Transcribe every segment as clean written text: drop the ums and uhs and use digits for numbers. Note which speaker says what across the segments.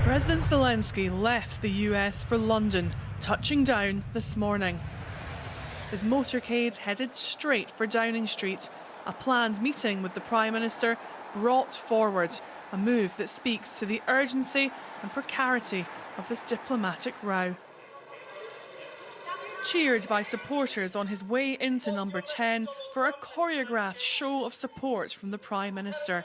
Speaker 1: President Zelenskyy left the US for London, touching down this morning. His motorcade headed straight for Downing Street. A planned meeting with the Prime Minister brought forward, a move that speaks to the urgency and precarity of this diplomatic row. Cheered by supporters on his way into number 10 for a choreographed show of support from the Prime Minister.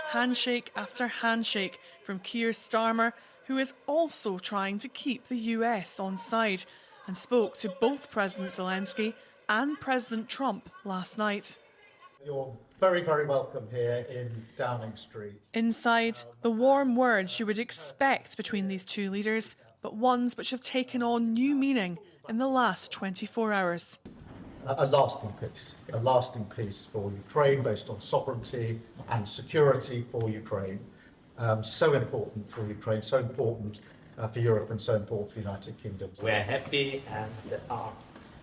Speaker 1: Handshake after handshake from Keir Starmer, who is also trying to keep the US on side, and spoke to both President Zelenskyy and President Trump last night.
Speaker 2: You're very, very welcome here in Downing Street.
Speaker 1: Inside, the warm words you would expect between these two leaders, but ones which have taken on new meaning in the last 24 hours.
Speaker 2: A lasting peace for Ukraine based on sovereignty and security for Ukraine. So important for Ukraine, so important for Europe and so important for the United Kingdom.
Speaker 3: We're happy and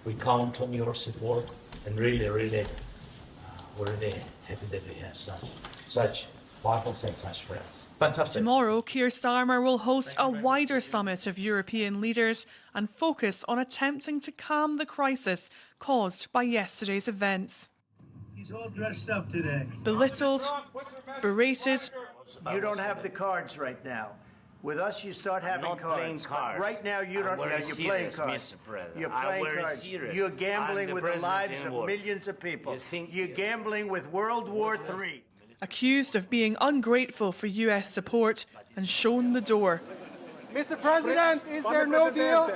Speaker 3: we count on your support and really, we're really happy that we have such partners and such friends.
Speaker 2: Fantastic.
Speaker 1: Tomorrow, Keir Starmer will host a wider summit of European leaders and focus on attempting to calm the crisis caused by yesterday's events.
Speaker 4: He's all dressed up today.
Speaker 1: Belittled, berated.
Speaker 4: You don't have the cards right now. With us, you start having
Speaker 3: not
Speaker 4: cards.
Speaker 3: Playing cards.
Speaker 4: Right now, you don't.
Speaker 3: Yeah,
Speaker 4: you're playing cards. You're playing cards.
Speaker 3: Serious.
Speaker 4: You're gambling with the lives of millions of people. You're gambling with World War III.
Speaker 1: Accused of being ungrateful for US support and shown the door.
Speaker 5: Mr. President, is there no deal?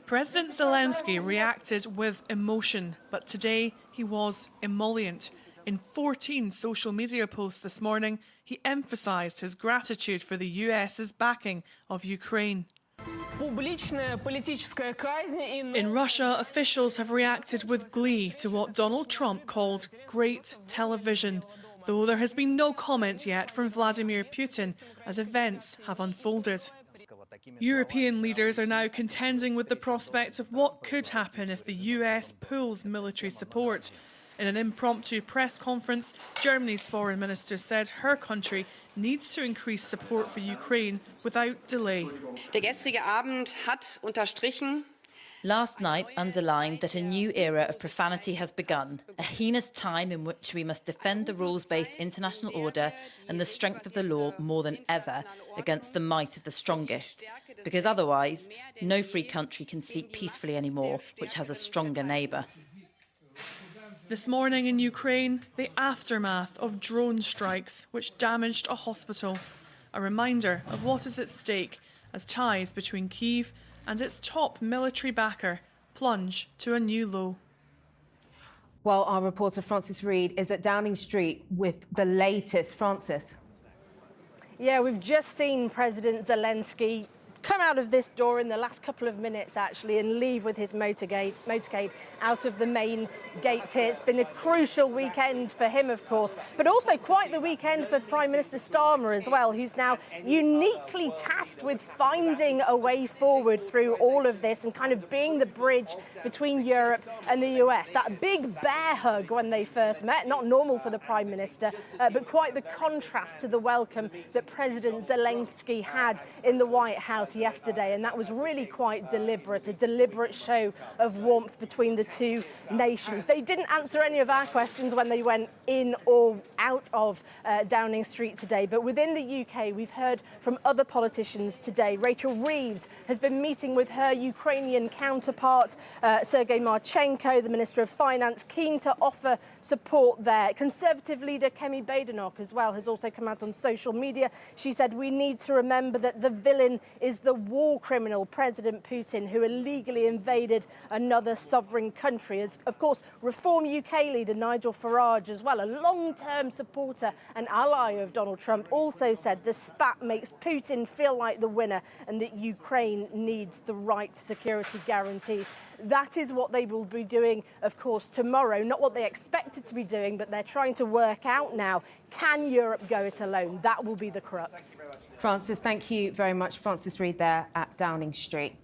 Speaker 1: President Zelenskyy reacted with emotion, but today he was emollient. In 14 social media posts this morning, he emphasised his gratitude for the US's backing of Ukraine. In Russia, officials have reacted with glee to what Donald Trump called great television, though there has been no comment yet from Vladimir Putin as events have unfolded. European leaders are now contending with the prospect of what could happen if the US pulls military support. In an impromptu press conference, Germany's foreign minister said her country needs to increase support for Ukraine without delay.
Speaker 6: Der gestrige Abend hat unterstrichen.
Speaker 7: Last night underlined that a new era of profanity has begun, a heinous time in which we must defend the rules-based international order and the strength of the law more than ever against the might of the strongest, because otherwise no free country can sleep peacefully anymore, which has a stronger neighbour.
Speaker 1: This morning in Ukraine, the aftermath of drone strikes which damaged a hospital. A reminder of what is at stake as ties between Kyiv and its top military backer plunge to a new low.
Speaker 8: Well, our reporter Francis Reid is at Downing Street with the latest. Francis.
Speaker 9: Yeah, we've just seen President Zelenskyy come out of this door in the last couple of minutes, actually, and leave with his motorcade out of the main gates here. It's been a crucial weekend for him, of course, but also quite the weekend for Prime Minister Starmer as well, who's now uniquely tasked with finding a way forward through all of this and kind of being the bridge between Europe and the US. That big bear hug when they first met, not normal for the Prime Minister, but quite the contrast to the welcome that President Zelenskyy had in the White House yesterday, and that was really quite deliberate, a deliberate show of warmth between the two nations. They didn't answer any of our questions when they went in or out of Downing Street today, but within the UK we've heard from other politicians today. Rachel Reeves has been meeting with her Ukrainian counterpart, Sergei Marchenko, the Minister of Finance, keen to offer support there. Conservative leader Kemi Badenoch as well has also come out on social media. She said we need to remember that the villain is the war criminal, President Putin, who illegally invaded another sovereign country. As, of course, Reform UK leader Nigel Farage as well, a long-term supporter and ally of Donald Trump, also said the spat makes Putin feel like the winner and that Ukraine needs the right security guarantees. That is what they will be doing, of course, tomorrow. Not what they expected to be doing, but they're trying to work out now. Can Europe go it alone? That will be the crux.
Speaker 8: Francis, thank you very much. Francis Reid there at Downing Street.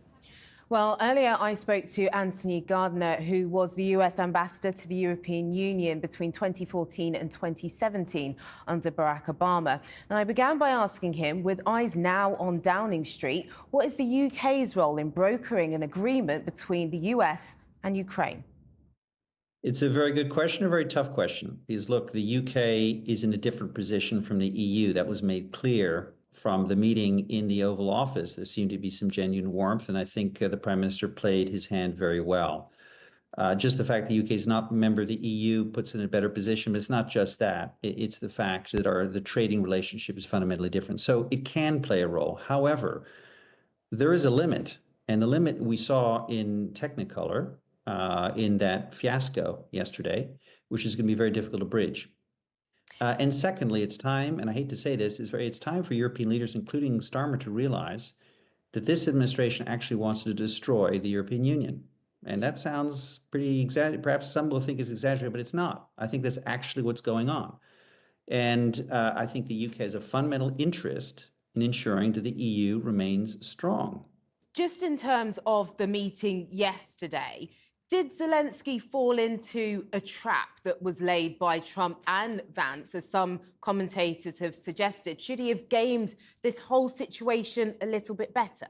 Speaker 8: Well, earlier I spoke to Anthony Gardner, who was the US ambassador to the European Union between 2014 and 2017 under Barack Obama. And I began by asking him, with eyes now on Downing Street, what is the UK's role in brokering an agreement between the US and Ukraine?
Speaker 10: It's a very good question, a very tough question, because look, the UK is in a different position from the EU. That was made clear from the meeting in the Oval Office. There seemed to be some genuine warmth, and I think the Prime Minister played his hand very well. Just the fact the UK is not a member of the EU puts it in a better position, but it's not just that. It's the fact that the trading relationship is fundamentally different. So it can play a role. However, there is a limit, and the limit we saw in Technicolor in that fiasco yesterday, which is going to be very difficult to bridge. And secondly, it's time, and I hate to say this, it's time for European leaders, including Starmer, to realize that this administration actually wants to destroy the European Union. And that sounds pretty exaggerated. Perhaps some will think it's exaggerated, but it's not. I think that's actually what's going on. And I think the UK has a fundamental interest in ensuring that the EU remains strong.
Speaker 8: Just in terms of the meeting yesterday, did Zelenskyy fall into a trap that was laid by Trump and Vance, as some commentators have suggested? Should he have gamed this whole situation a little bit better?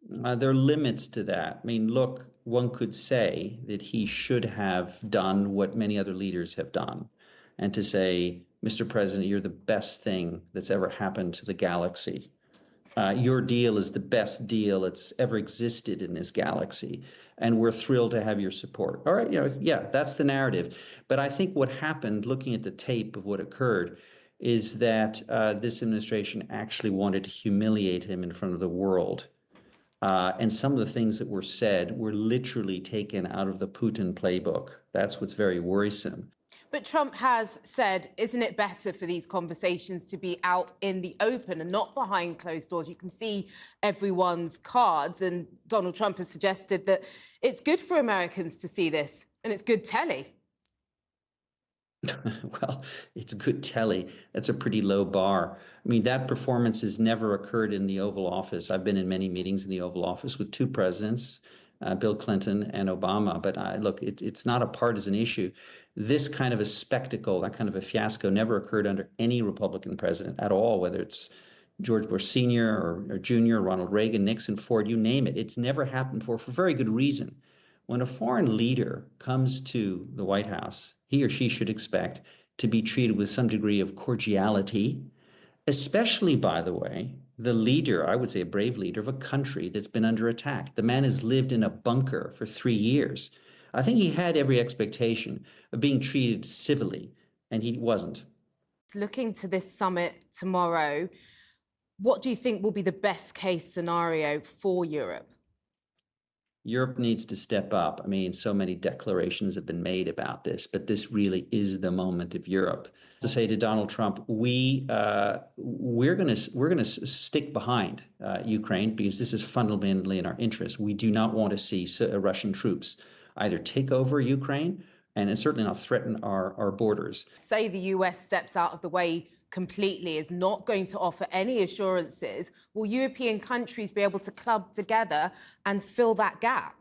Speaker 10: There are limits to that. I mean, look, one could say that he should have done what many other leaders have done, and to say, Mr. President, you're the best thing that's ever happened to the galaxy. Your deal is the best deal that's ever existed in this galaxy, and we're thrilled to have your support. All right, yeah, that's the narrative. But I think what happened, looking at the tape of what occurred, is that this administration actually wanted to humiliate him in front of the world. And some of the things that were said were literally taken out of the Putin playbook. That's what's very worrisome.
Speaker 8: But Trump has said, isn't it better for these conversations to be out in the open and not behind closed doors? You can see everyone's cards. And Donald Trump has suggested that it's good for Americans to see this, and it's good telly.
Speaker 10: Well, it's good telly. That's a pretty low bar. I mean, that performance has never occurred in the Oval Office. I've been in many meetings in the Oval Office with two presidents, Bill Clinton and Obama. But look, it's not a partisan issue. This kind of a spectacle, that kind of a fiasco, never occurred under any Republican president at all, whether it's George Bush Sr. or Jr., Ronald Reagan, Nixon, Ford, you name it. It's never happened for very good reason. When a foreign leader comes to the White House, he or she should expect to be treated with some degree of cordiality, especially, by the way, the leader, I would say a brave leader of a country that's been under attack. The man has lived in a bunker for 3 years. I think he had every expectation of being treated civilly, and he wasn't.
Speaker 8: Looking to this summit tomorrow, what do you think will be the best case scenario for Europe?
Speaker 10: Europe needs to step up. I mean, so many declarations have been made about this, but this really is the moment of Europe. To say to Donald Trump, we're going to stick behind Ukraine because this is fundamentally in our interest. We do not want to see Russian troops either take over Ukraine and certainly not threaten our borders.
Speaker 8: Say the US steps out of the way completely, is not going to offer any assurances. Will European countries be able to club together and fill that gap?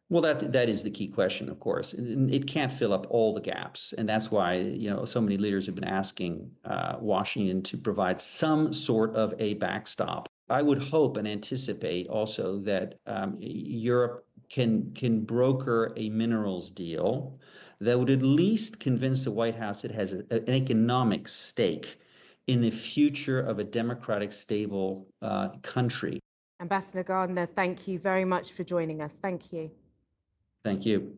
Speaker 10: Well, that is the key question, of course. It can't fill up all the gaps. And that's why, so many leaders have been asking Washington to provide some sort of a backstop. I would hope and anticipate also that Europe can broker a minerals deal that would at least convince the White House it has an economic stake in the future of a democratic, stable country.
Speaker 8: Ambassador Gardner, thank you very much for joining us. Thank you.
Speaker 10: Thank you.